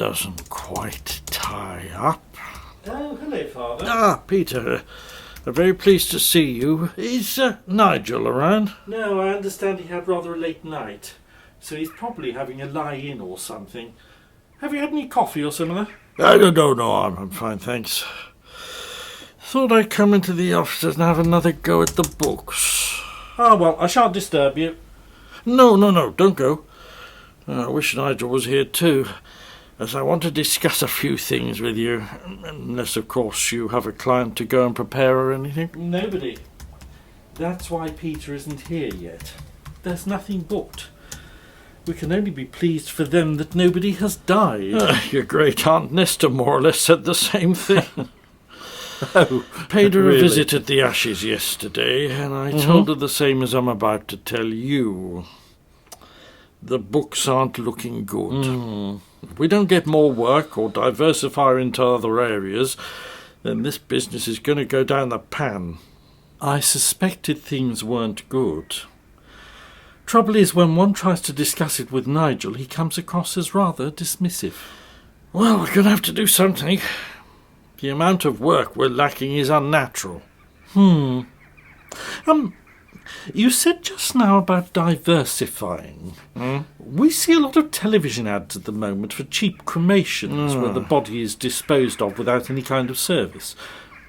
doesn't quite tie up. Oh, hello, Father. Ah, Peter. Very pleased to see you. Is Nigel around? No, I understand he had rather a late night, so he's probably having a lie-in or something. Have you had any coffee or similar? No, I'm fine, thanks. Thought I'd come into the office and have another go at the books. Oh, well, I shan't disturb you. No, don't go. I wish Nigel was here too, as I want to discuss a few things with you, unless, of course, you have a client to go and prepare or anything. Nobody. That's why Peter isn't here yet. There's nothing booked. We can only be pleased for them that nobody has died. Your great aunt Nesta more or less said the same thing. Oh, paid her really? a visit at the Ashes yesterday, and I told her the same as I'm about to tell you. The books aren't looking good. If we don't get more work or diversify into other areas, then this business is going to go down the pan. I suspected things weren't good. Trouble is, when one tries to discuss it with Nigel, he comes across as rather dismissive. Well, we're going to have to do something. The amount of work we're lacking is unnatural. You said just now about diversifying. We see a lot of television ads at the moment for cheap cremations where the body is disposed of without any kind of service.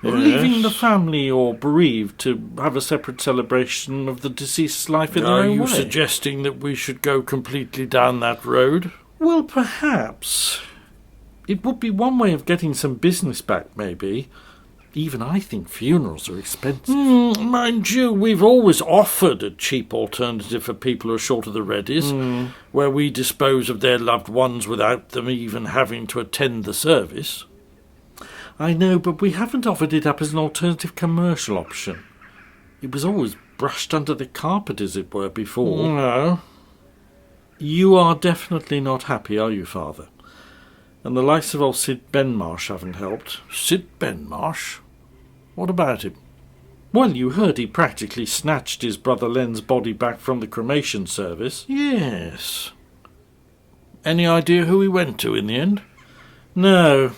Yes. Leaving the family or bereaved to have a separate celebration of the deceased's life in their own way. Are you suggesting that we should go completely down that road? Well, perhaps. It would be one way of getting some business back, maybe. Even I think funerals are expensive. Mind you, we've always offered a cheap alternative for people who are short of the readies, where we dispose of their loved ones without them even having to attend the service. I know, but we haven't offered it up as an alternative commercial option. It was always brushed under the carpet, as it were, before. No. You are definitely not happy, are you, Father? And the likes of old Sid Benmarsh haven't helped. Sid Benmarsh? What about him? Well, you heard he practically snatched his brother Len's body back from the cremation service. Yes. Any idea who he went to in the end? No.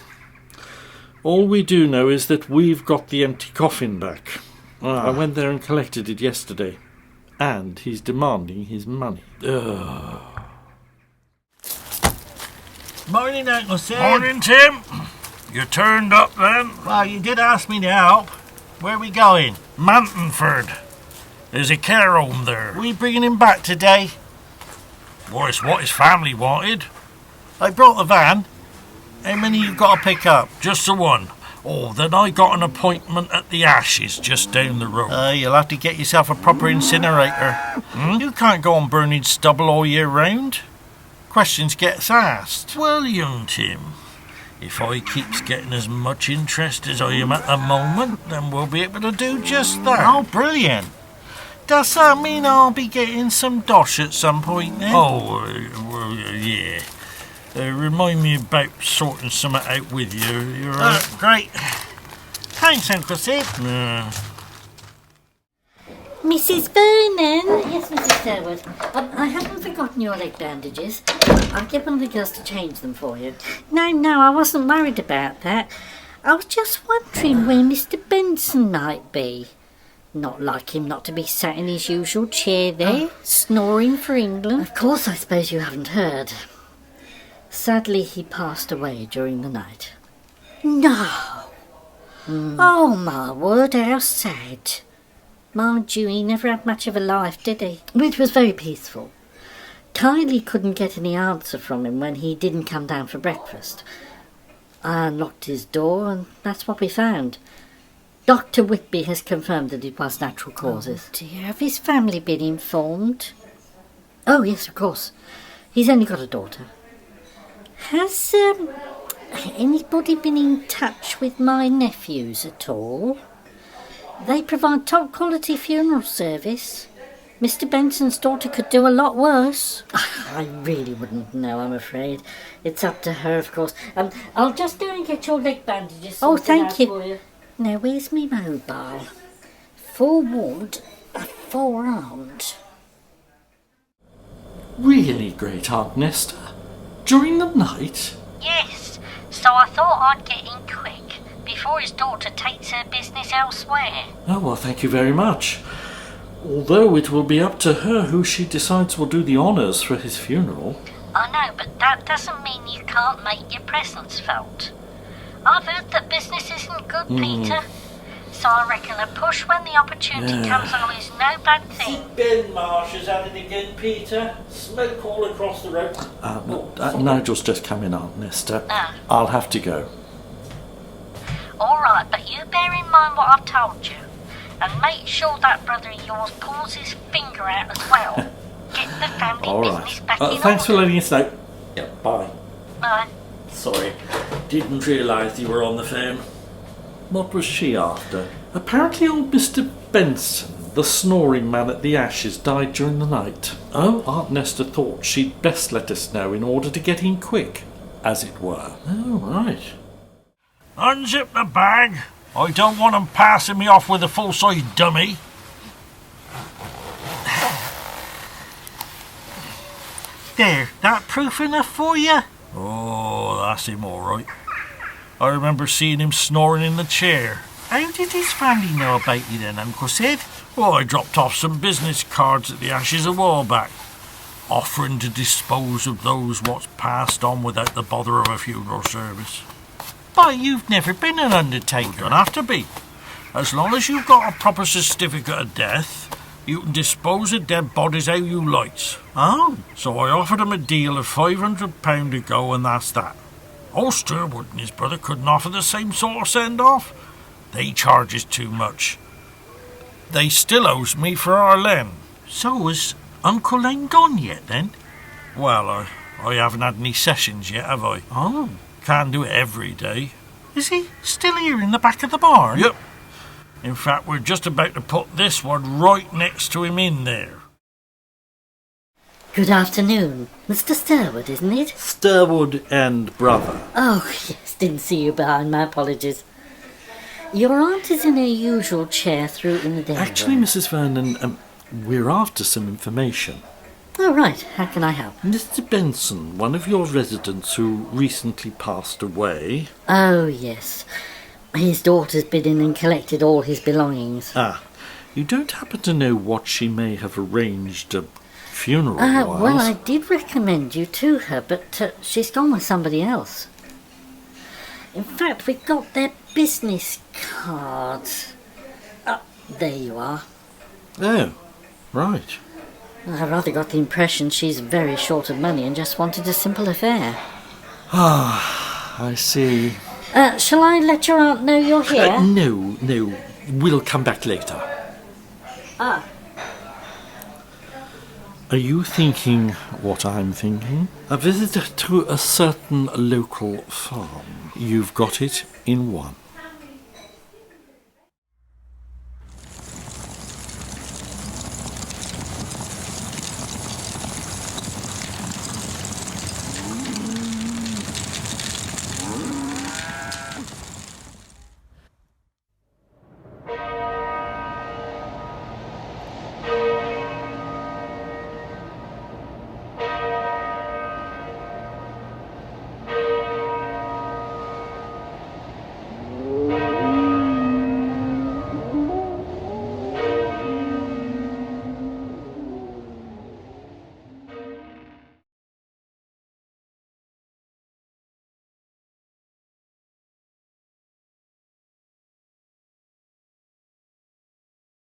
All we do know is that we've got the empty coffin back. I went there and collected it yesterday. And he's demanding his money. Morning, Uncle Sid. Morning, Tim. You turned up then? Well, you did ask me to help. Where are we going? Mantonford. There's a care home there. We bringing him back today? Well, it's what his family wanted. I brought the van. How many you got to pick up? Just the one. Oh, then I got an appointment at the Ashes just down the road. You'll have to get yourself a proper incinerator. You can't go on burning stubble all year round. Questions gets asked. Well, young Tim, if I keeps getting as much interest as I am at the moment, then we'll be able to do just that. Oh, brilliant. Does that mean I'll be getting some dosh at some point then? Oh, well, yeah. Remind me about sorting something out with you. You're right. Great. Thanks, Uncle Sid. Mrs. Vernon? Yes, Mrs. Sturwood. I haven't forgotten your leg bandages. I'll get one of the girls to change them for you. No, I wasn't worried about that. I was just wondering where Mr. Benson might be. Not like him not to be sat in his usual chair there, snoring for England. Of course, I suppose you haven't heard. Sadly, he passed away during the night. No! Oh, my word, how sad. Mind you, he never had much of a life, did he? Which was very peaceful. Kylie couldn't get any answer from him when he didn't come down for breakfast. I unlocked his door, and that's what we found. Dr. Whitby has confirmed that it was natural causes. Oh dear, have his family been informed? Oh, yes, of course. He's only got a daughter. Has anybody been in touch with my nephews at all? They provide top quality funeral service. Mr. Benson's daughter could do a lot worse. I really wouldn't know, I'm afraid. It's up to her, of course. I'll just go and get your leg bandages sorted out for you. Now, where's me mobile? Forewarned, forearmed. Really, great Aunt Nesta? During the night? Yes, so I thought I'd get in quick before his daughter takes her business elsewhere. Oh, well, thank you very much. Although it will be up to her who she decides will do the honours for his funeral. I know, but that doesn't mean you can't make your presence felt. I've heard that business isn't good, Peter. So I reckon a push when the opportunity comes along is no bad thing. Sid Benmarsh is at it again, Peter. Smoke all across the road. Nigel's just come in, Aunt Nesta. Ah. I'll have to go. All right, but you bear in mind what I've told you. And make sure that brother of yours pulls his finger out as well. Get the family All business right. back in Thanks for order. letting us know. Yeah, bye. Bye. Sorry, didn't realise you were on the phone. What was she after? Apparently old Mr. Benson, the snoring man at the Ashes, died during the night. Oh, Aunt Nesta thought she'd best let us know in order to get in quick, as it were. Oh, right. Unzip the bag. I don't want 'em passing me off with a full-size dummy. There, that proof enough for you? Oh, that's him all right. I remember seeing him snoring in the chair. How did his family know about you then, Uncle Sid? Well, I dropped off some business cards at the Ashes a while back, offering to dispose of those what's passed on without the bother of a funeral service. But you've never been an undertaker. Don't have to be. As long as you've got a proper certificate of death, you can dispose of dead bodies how you likes. Oh. So I offered him a deal of £500 to go, and that's that. Old Sturwood and his brother couldn't offer the same sort of send-off. They charges too much. They still owes me for our Len. So has Uncle Len gone yet, then? Well, I haven't had any sessions yet, have I? Oh. Can't do it every day. Is he still here in the back of the barn? Yep. In fact, we're just about to put this one right next to him in there. Good afternoon. Mr. Sturwood, isn't it? Sturwood and brother. Oh, yes, didn't see you behind. My apologies. Your aunt is in her usual chair through in the day. Actually, Mrs. Vernon, we're after some information. Oh, right. How can I help? Mr. Benson, one of your residents who recently passed away. Oh, yes. His daughter's been in and collected all his belongings. Ah, you don't happen to know what she may have arranged funeral-wise? Well, I did recommend you to her, but she's gone with somebody else. In fact, we got their business cards. There you are. Oh, right. I rather got the impression she's very short of money and just wanted a simple affair. Ah, I see. Shall I let your aunt know you're here? No. We'll come back later. Ah. Are you thinking what I'm thinking? A visit to a certain local farm. You've got it in one.